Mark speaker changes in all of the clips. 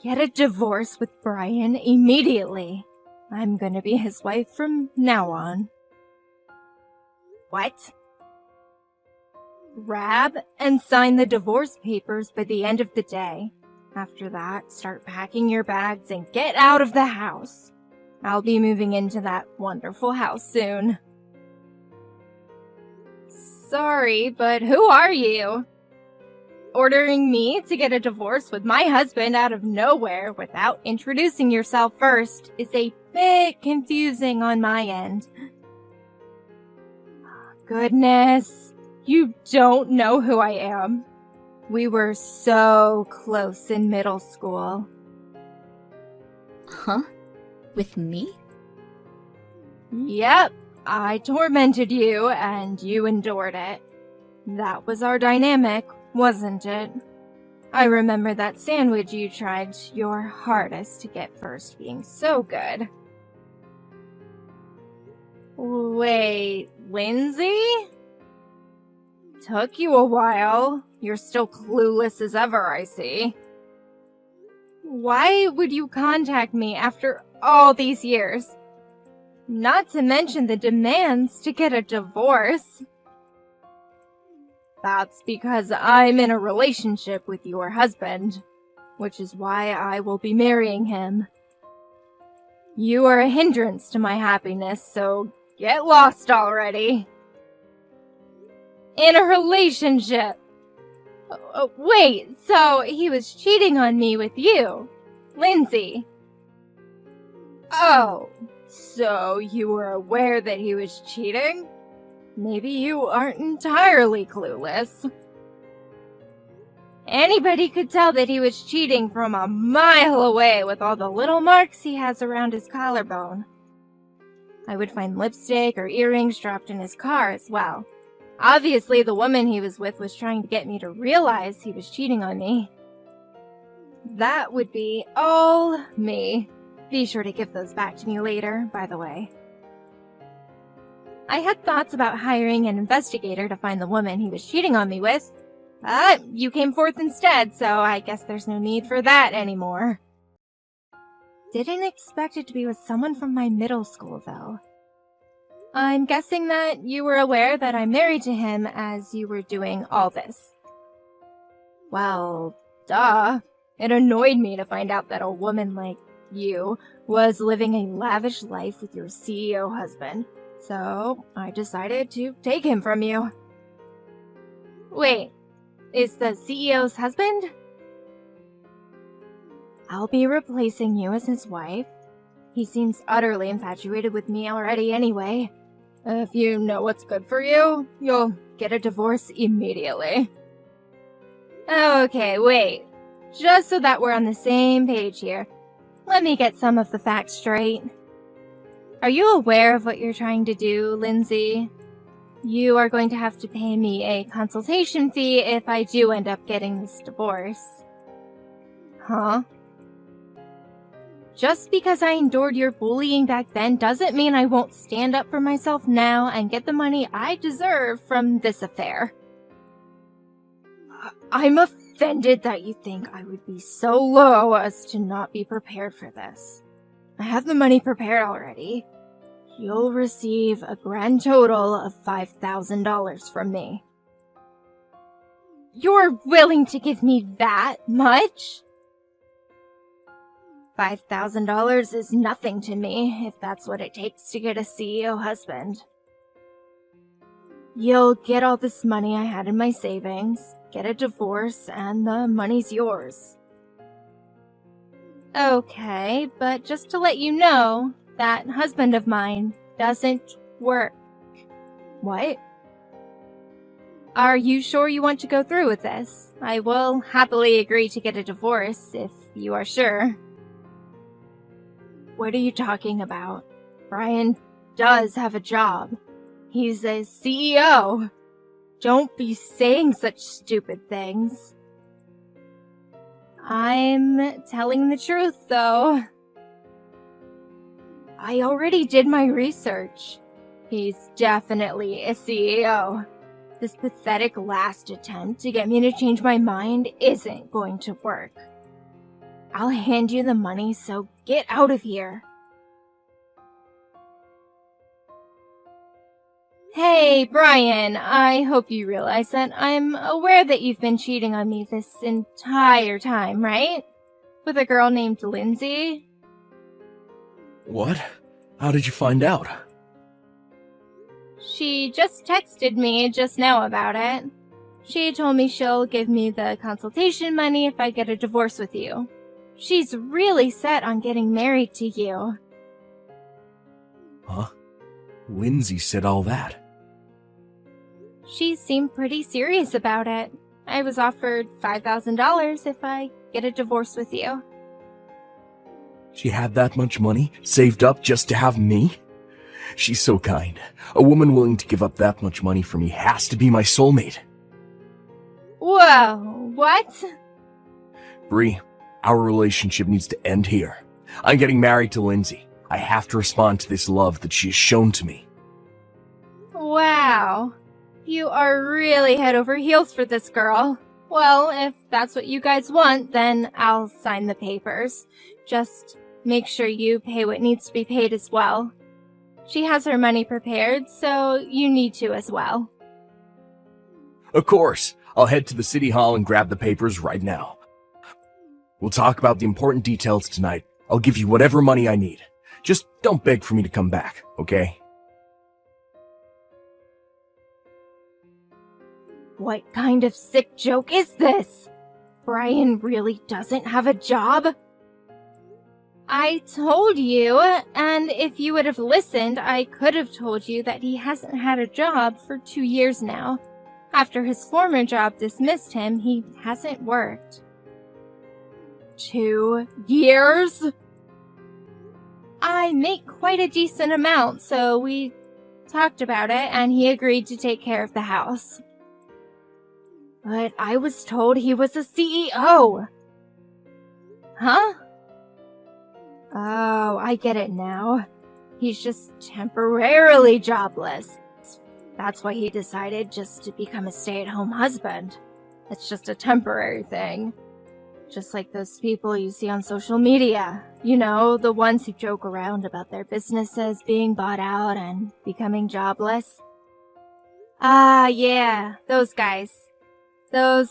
Speaker 1: Get a divorce with Brian immediately. I'm gonna be his wife from now on. What? Grab and sign the divorce papers by the end of the day. After that, start packing your bags and get out of the house. I'll be moving into that wonderful house soon. Sorry, but who are you? Ordering me to get a divorce with my husband out of nowhere without introducing yourself first is a bit confusing on my end. Goodness, you don't know who I am. We were so close in middle school.
Speaker 2: Huh? With me?
Speaker 1: Yep, I tormented you and you endured it. That was our dynamic, wasn't it? I remember that sandwich you tried your hardest to get first being so good. Wait, Lindsay? Took you a while. You're still clueless as ever, I see. Why would you contact me after all these years? Not to mention the demands to get a divorce. That's because I'm in a relationship with your husband, which is why I will be marrying him. You are a hindrance to my happiness, so get lost already. In a relationship. Wait, so he was cheating on me with you, Lindsay. Oh, so you were aware that he was cheating? Maybe you aren't entirely clueless. Anybody could tell that he was cheating from a mile away with all the little marks he has around his collarbone. I would find lipstick or earrings dropped in his car as well. Obviously, the woman he was with was trying to get me to realize he was cheating on me. That would be all me. Be sure to give those back to me later, by the way. I had thoughts about hiring an investigator to find the woman he was cheating on me with. You came forth instead, so I guess there's no need for that anymore. Didn't expect it to be with someone from my middle school, though. I'm guessing that you were aware that I'm married to him as you were doing all this. Well, duh. It annoyed me to find out that a woman like you was living a lavish life with your CEO husband, so I decided to take him from you. Wait, is the CEO's husband? I'll be replacing you as his wife. He seems utterly infatuated with me already anyway. If you know what's good for you, you'll get a divorce immediately. Okay, wait. Just so that we're on the same page here, let me get some of the facts straight. Are you aware of what you're trying to do, Lindsay? You are going to have to pay me a consultation fee if I do end up getting this divorce. Huh? Just because I endured your bullying back then doesn't mean I won't stand up for myself now and get the money I deserve from this affair. I'm offended that you think I would be so low as to not be prepared for this. I have the money prepared already. You'll receive a grand total of $5,000 from me. You're willing to give me that much? $5,000 is nothing to me, if that's what it takes to get a CEO husband. You'll get all this money I had in my savings, get a divorce, and the money's yours. Okay, but just to let you know, that husband of mine doesn't work. What? Are you sure you want to go through with this? I will happily agree to get a divorce if you are sure. What are you talking about? Brian does have a job. He's a CEO. Don't be saying such stupid things. I'm telling the truth, though. I already did my research. He's definitely a CEO. This pathetic last attempt to get me to change my mind isn't going to work. I'll hand you the money, so get out of here. Hey, Brian, I hope you realize that I'm aware that you've been cheating on me this entire time, right? With a girl named Lindsay?
Speaker 3: What? How did you find out?
Speaker 1: She just texted me just now about it. She told me she'll give me the consultation money if I get a divorce with you. She's really set on getting married to you.
Speaker 3: Huh? Lindsay said all that.
Speaker 1: She seemed pretty serious about it. I was offered $5,000 if I get a divorce with you.
Speaker 3: She had that much money saved up just to have me? She's so kind. A woman willing to give up that much money for me has to be my soulmate.
Speaker 1: Whoa, what?
Speaker 3: Bree, our relationship needs to end here. I'm getting married to Lindsay. I have to respond to this love that she has shown to me.
Speaker 1: Wow. You are really head over heels for this girl. Well, if that's what you guys want, then I'll sign the papers. Just make sure you pay what needs to be paid as well. She has her money prepared, so you need to as well.
Speaker 3: Of course. I'll head to the city hall and grab the papers right now. We'll talk about the important details tonight. I'll give you whatever money I need. Just don't beg for me to come back, okay?
Speaker 1: What kind of sick joke is this? Brian really doesn't have a job? I told you, and if you would have listened, I could have told you that he hasn't had a job for 2 years now. After his former job dismissed him, he hasn't worked. 2 years? I make quite a decent amount, so we talked about it, and he agreed to take care of the house. But I was told he was a CEO. Huh? Oh, I get it now. He's just temporarily jobless. That's why he decided just to become a stay-at-home husband. It's just a temporary thing. Just like those people you see on social media. You know, the ones who joke around about their businesses being bought out and becoming jobless. Ah, yeah, those guys. Those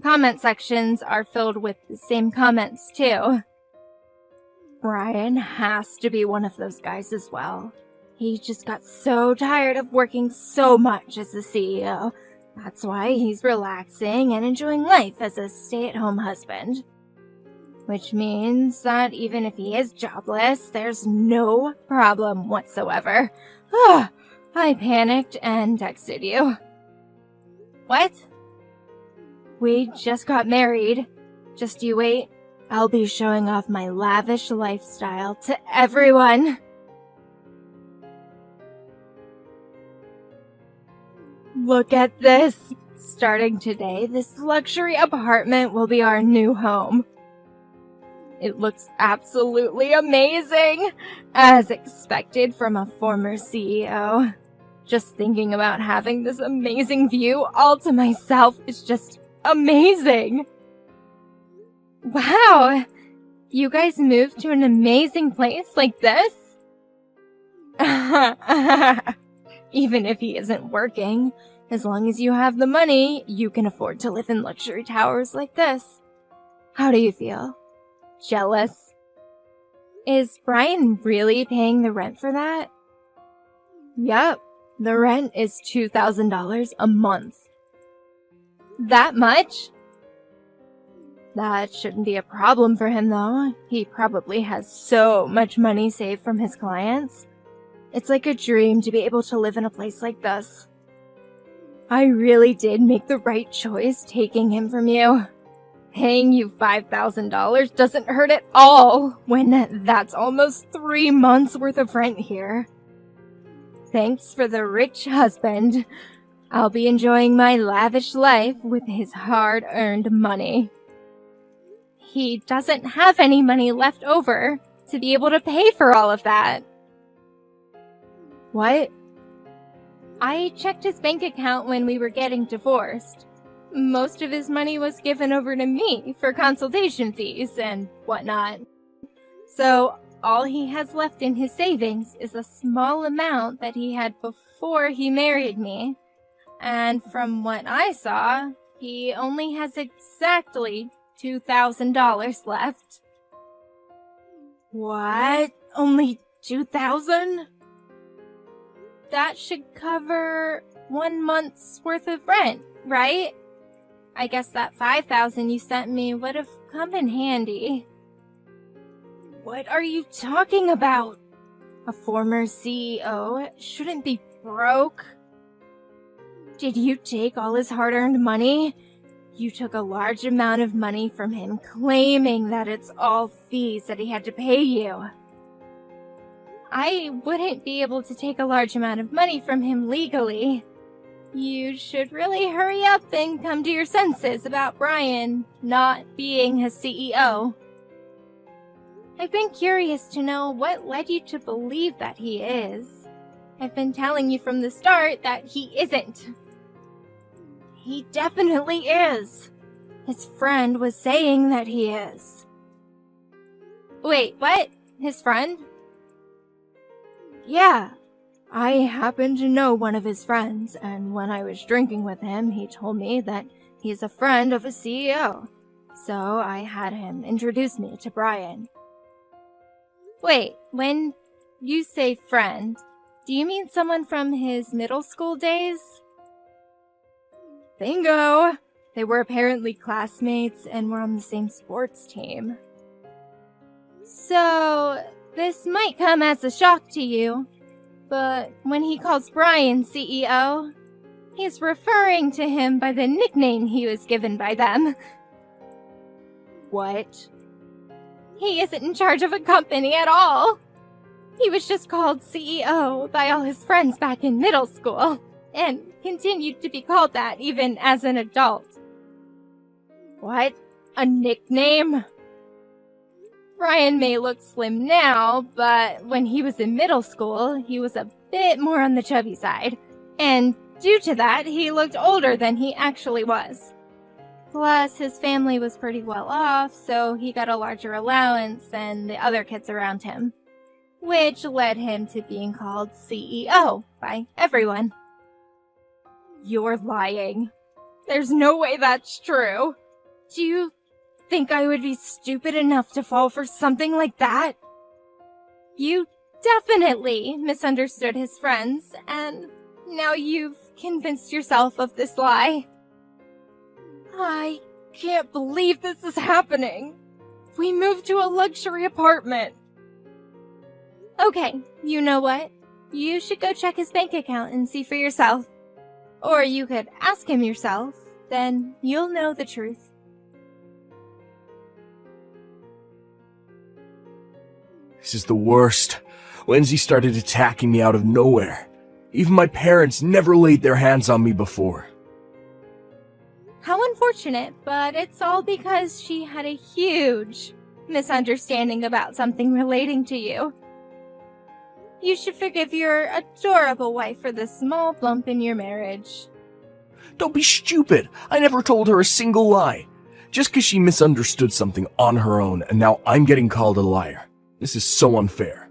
Speaker 1: comment sections are filled with the same comments, too. Brian has to be one of those guys as well. He just got so tired of working so much as a CEO. That's why he's relaxing and enjoying life as a stay-at-home husband. Which means that even if he is jobless, there's no problem whatsoever. I panicked and texted you. What? We just got married. Just you wait. I'll be showing off my lavish lifestyle to everyone. Look at this! Starting today, this luxury apartment will be our new home. It looks absolutely amazing! As expected from a former CEO. Just thinking about having this amazing view all to myself is just amazing! Wow! You guys moved to an amazing place like this? Even if he isn't working, as long as you have the money, you can afford to live in luxury towers like this. How do you feel? Jealous? Is Brian really paying the rent for that? Yup, the rent is $2,000 a month. That much? That shouldn't be a problem for him, though. He probably has so much money saved from his clients. It's like a dream to be able to live in a place like this. I really did make the right choice taking him from you. Paying you $5,000 doesn't hurt at all when that's almost 3 months worth of rent here. Thanks for the rich husband. I'll be enjoying my lavish life with his hard-earned money. He doesn't have any money left over to be able to pay for all of that. What? I checked his bank account when we were getting divorced. most of his money was given over to me for consultation fees and whatnot. So all he has left in his savings is a small amount that he had before he married me. And from what I saw, he only has exactly $2,000 left. What? Only 2,000? That should cover 1 month's worth of rent, right? I guess that 5,000 you sent me would have come in handy. What are you talking about? A former CEO shouldn't be broke. Did you take all his hard-earned money? You took a large amount of money from him, claiming that it's all fees that he had to pay you. I wouldn't be able to take a large amount of money from him legally. You should really hurry up and come to your senses about Brian not being his CEO. I've been curious to know what led you to believe that he is. I've been telling you from the start that he isn't. He definitely is. His friend was saying that he is. Wait, what? His friend? Yeah. I happen to know one of his friends, and when I was drinking with him, he told me that he's a friend of a CEO. So I had him introduce me to Brian. Wait, when you say friend, do you mean someone from his middle school days? Bingo! They were apparently classmates and were on the same sports team. So, this might come as a shock to you, but when he calls Brian CEO, he's referring to him by the nickname he was given by them. What? He isn't in charge of a company at all. He was just called CEO by all his friends back in middle school, and continued to be called that even as an adult. What? A nickname? Brian may look slim now, but when he was in middle school, he was a bit more on the chubby side, and due to that, he looked older than he actually was. Plus, his family was pretty well off, so he got a larger allowance than the other kids around him, which led him to being called CEO by everyone. You're lying. There's no way that's true. Do you think I would be stupid enough to fall for something like that? You definitely misunderstood his friends, and now you've convinced yourself of this lie. I can't believe this is happening. We moved to a luxury apartment. Okay, you know what? You should go check his bank account and see for yourself. Or you could ask him yourself, then you'll know the truth.
Speaker 3: This is the worst. Lindsay started attacking me out of nowhere. Even my parents never laid their hands on me before.
Speaker 1: How unfortunate, but it's all because she had a huge misunderstanding about something relating to you. You should forgive your adorable wife for the small bump in your marriage.
Speaker 3: Don't be stupid. I never told her a single lie. Just because she misunderstood something on her own, and now I'm getting called a liar. This is so unfair.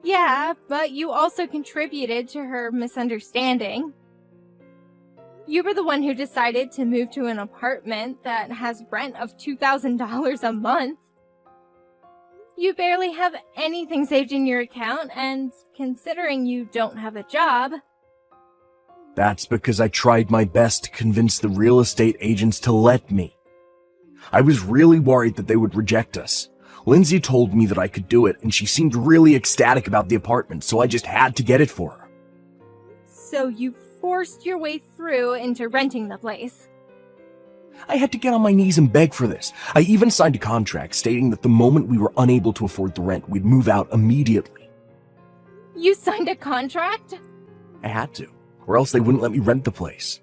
Speaker 1: Yeah, but you also contributed to her misunderstanding. You were the one who decided to move to an apartment that has rent of $2,000 a month. You barely have anything saved in your account, and considering you don't have a job...
Speaker 3: That's because I tried my best to convince the real estate agents to let me. I was really worried that they would reject us. Lindsay told me that I could do it, and she seemed really ecstatic about the apartment, so I just had to get it for her.
Speaker 1: So you forced your way through into renting the place.
Speaker 3: I had to get on my knees and beg for this. I even signed a contract stating that the moment we were unable to afford the rent, we'd move out immediately.
Speaker 1: You signed a contract?
Speaker 3: I had to, or else they wouldn't let me rent the place.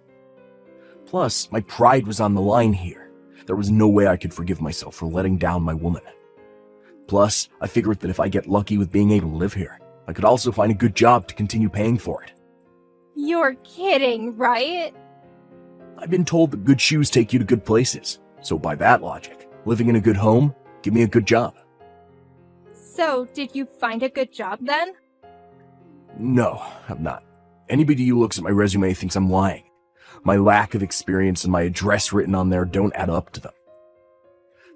Speaker 3: Plus, my pride was on the line here. There was no way I could forgive myself for letting down my woman. Plus, I figured that if I get lucky with being able to live here, I could also find a good job to continue paying for it.
Speaker 1: You're kidding, right?
Speaker 3: I've been told that good shoes take you to good places. So by that logic, living in a good home, give me a good job.
Speaker 1: So, did you find a good job then?
Speaker 3: No, I'm not. Anybody who looks at my resume thinks I'm lying. My lack of experience and my address written on there don't add up to them.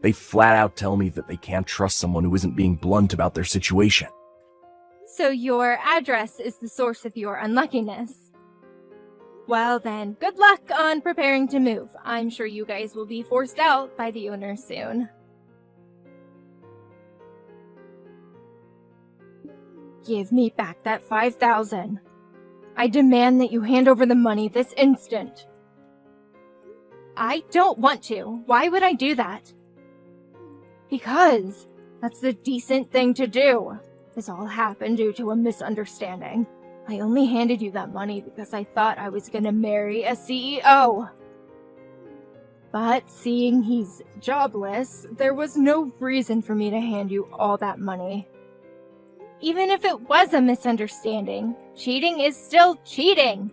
Speaker 3: They flat out tell me that they can't trust someone who isn't being blunt about their situation.
Speaker 1: So your address is the source of your unluckiness. Well then, good luck on preparing to move. I'm sure you guys will be forced out by the owner soon. Give me back that 5,000. I demand that you hand over the money this instant. I don't want to. Why would I do that? Because that's the decent thing to do. This all happened due to a misunderstanding. I only handed you that money because I thought I was gonna marry a CEO. But seeing he's jobless, there was no reason for me to hand you all that money. Even if it was a misunderstanding, cheating is still cheating.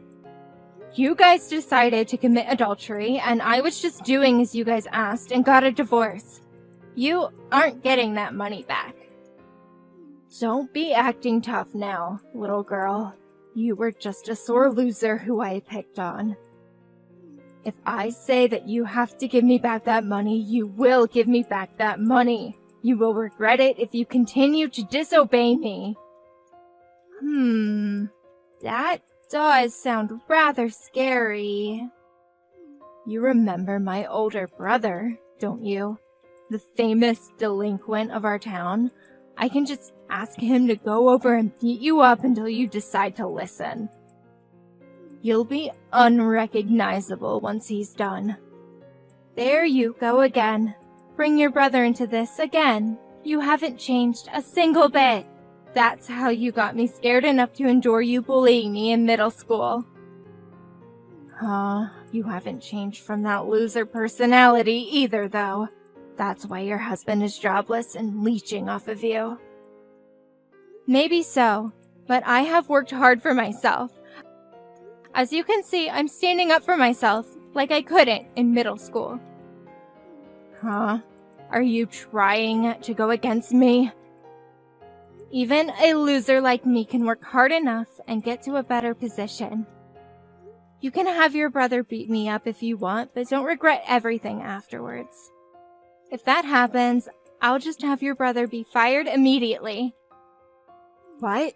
Speaker 1: You guys decided to commit adultery, and I was just doing as you guys asked and got a divorce. You aren't getting that money back. Don't be acting tough now, little girl. You were just a sore loser who I picked on. If I say that you have to give me back that money, you will give me back that money. You will regret it if you continue to disobey me. That does sound rather scary. You remember my older brother, don't you? The famous delinquent of our town. I can just ask him to go over and beat you up until you decide to listen. You'll be unrecognizable once he's done. There you go again. Bring your brother into this again. You haven't changed a single bit. That's how you got me scared enough to endure you bullying me in middle school. You haven't changed from that loser personality either, though. That's why your husband is jobless and leeching off of you. Maybe so, but I have worked hard for myself. As you can see, I'm standing up for myself like I couldn't in middle school. Are you trying to go against me? Even a loser like me can work hard enough and get to a better position. You can have your brother beat me up if you want, but don't regret everything afterwards. If that happens, I'll just have your brother be fired immediately. What?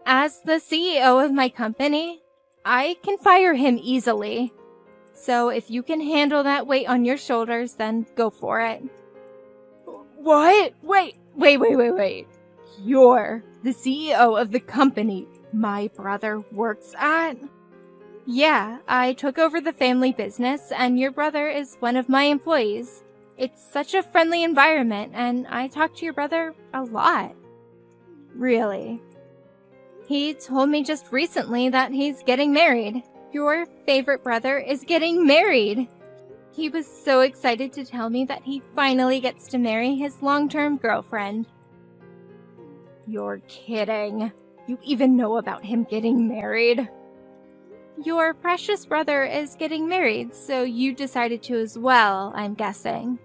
Speaker 1: As the CEO of my company, I can fire him easily. So if you can handle that weight on your shoulders, then go for it. What? Wait. You're the CEO of the company my brother works at? Yeah, I took over the family business, and your brother is one of my employees. It's such a friendly environment, and I talk to your brother a lot. Really? He told me just recently that he's getting married. Your favorite brother is getting married. He was so excited to tell me that he finally gets to marry his long-term girlfriend. You're kidding. You even know about him getting married? Your precious brother is getting married, so you decided to as well, I'm guessing.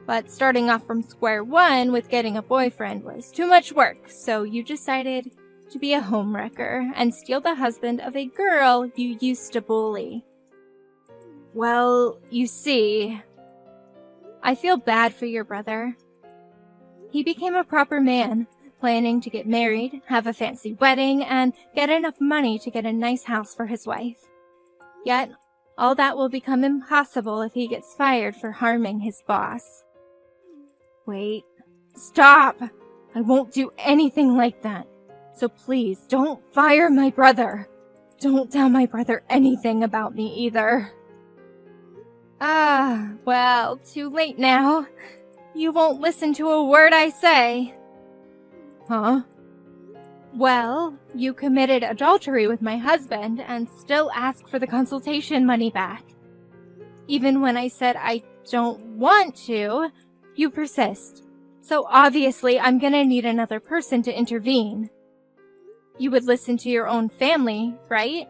Speaker 1: But starting off from square one with getting a boyfriend was too much work, so you decided to be a homewrecker and steal the husband of a girl you used to bully. Well, you see, I feel bad for your brother. He became a proper man, planning to get married, have a fancy wedding, and get enough money to get a nice house for his wife. Yet, all that will become impossible if he gets fired for harming his boss. Wait, stop! I won't do anything like that. So please, don't fire my brother. Don't tell my brother anything about me either. Well, too late now. You won't listen to a word I say. Huh? Well, you committed adultery with my husband and still ask for the consultation money back. Even when I said I don't want to, you persist. So obviously I'm gonna need another person to intervene. You would listen to your own family, right?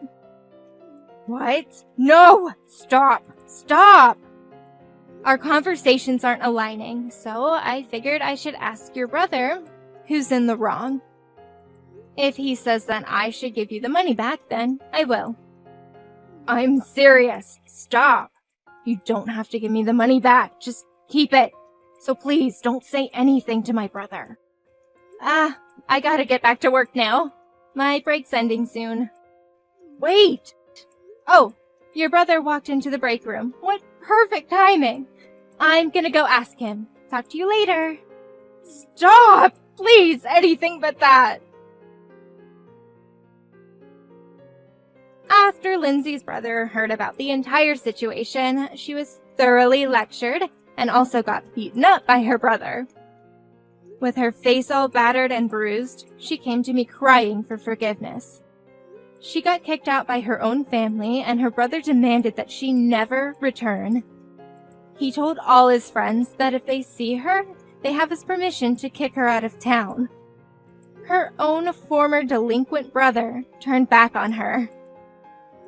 Speaker 1: What? No! Stop! Stop! Our conversations aren't aligning, so I figured I should ask your brother who's in the wrong. If he says that I should give you the money back, then I will. I'm serious. Stop. You don't have to give me the money back. Just keep it. So please don't say anything to my brother. I gotta get back to work now. My break's ending soon. Wait! Oh, your brother walked into the break room. What perfect timing. I'm gonna go ask him. Talk to you later. Stop! Please, anything but that. After Lindsay's brother heard about the entire situation, she was thoroughly lectured and also got beaten up by her brother. With her face all battered and bruised, she came to me crying for forgiveness. She got kicked out by her own family, and her brother demanded that she never return. He told all his friends that if they see her, they have his permission to kick her out of town. Her own former delinquent brother turned back on her.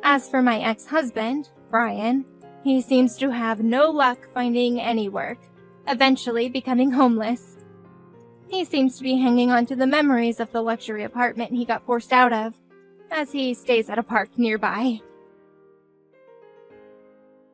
Speaker 1: As for my ex-husband, Brian, he seems to have no luck finding any work, eventually becoming homeless. He seems to be hanging on to the memories of the luxury apartment he got forced out of, as he stays at a park nearby.